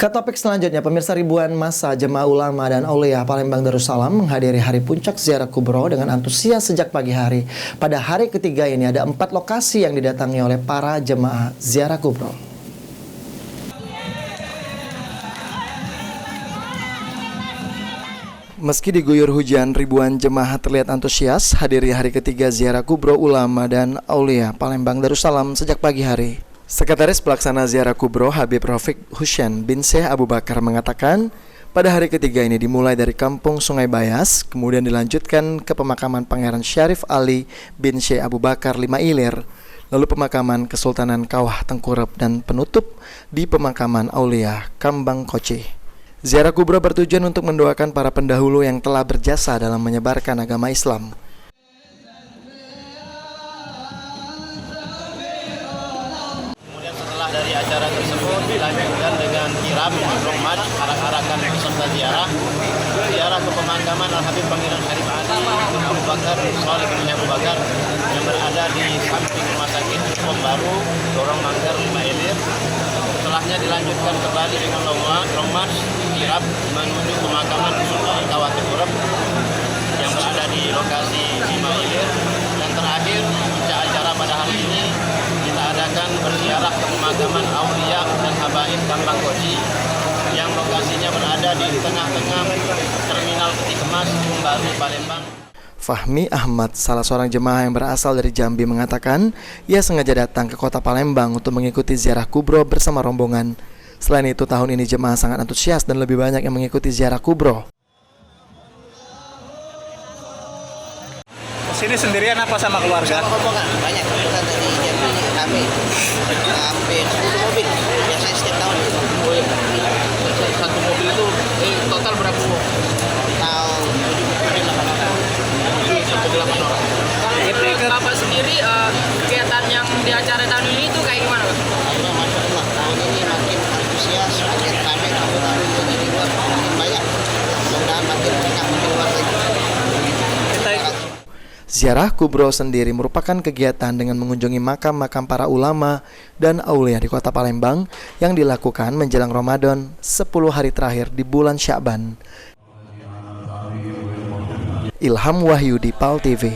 Ke topik selanjutnya, pemirsa, ribuan massa jemaah ulama dan aulia Palembang Darussalam menghadiri hari puncak ziarah kubro dengan antusias sejak pagi hari. Pada hari ketiga ini ada 4 lokasi yang didatangi oleh para jemaah ziarah kubro. Meski diguyur hujan, ribuan jemaah terlihat antusias hadiri hari ketiga ziarah kubro ulama dan aulia Palembang Darussalam sejak pagi hari. Sekretaris Pelaksana Ziarah Kubro Habib Rafiq Hussein bin Syekh Abu Bakar mengatakan, pada hari ketiga ini dimulai dari Kampung Sungai Bayas, kemudian dilanjutkan ke pemakaman Pangeran Syarif Ali bin Syekh Abu Bakar Lima Ilir, lalu pemakaman Kesultanan Kawah Tengkurep dan penutup di pemakaman Aulia Kambang Koci. Ziarah Kubro bertujuan untuk mendoakan para pendahulu yang telah berjasa dalam menyebarkan agama Islam. Dari acara tersebut dilanjutkan dengan kirap, romat, arak-arakan peserta ziarah ke pemakaman Al-Habib Pangeran Syarif Ali bin Abu Bakar Shalih bin Abu Bakar yang berada di samping rumah sakit Pembaru, Dorong Manggar, Lima Ilir. Setelahnya dilanjutkan kembali dengan romat, kirap menuju pemakaman Kesultanan Kawah Tengkurep yang berada di lokasi Lima Ilir. Dan terakhir, puncak acara pada hari ini kita adakan berziarah ke pemakaman Aulia dan Habaib Kambang Koci yang lokasinya berada di tengah-tengah Terminal Peti Kemas Pembaru, Palembang. Fahmi Ahmad, salah seorang jemaah yang berasal dari Jambi, mengatakan ia sengaja datang ke kota Palembang untuk mengikuti ziarah kubro bersama rombongan. Selain itu, tahun ini jemaah sangat antusias dan lebih banyak yang mengikuti ziarah kubro. Sini sendirian apa sama keluarga? Sama rombongan, banyak rombongan dari Jambi kami, hampir 10 mobil, biasanya setiap tahun. Satu mobil itu total berapa? Total 7-8 orang. Bapak sendiri kegiatan yang di acara tahun ini itu kayak gimana? Masya Allah, tahun ini makin antusias, makin ramai, makin di luar, makin banyak. Mudah-mudahan makin banyak keluar lagi. Ziarah kubro sendiri merupakan kegiatan dengan mengunjungi makam-makam para ulama dan aulia di kota Palembang yang dilakukan menjelang Ramadan 10 hari terakhir di bulan Sya'ban. Ilham Wahyudi, PAL TV.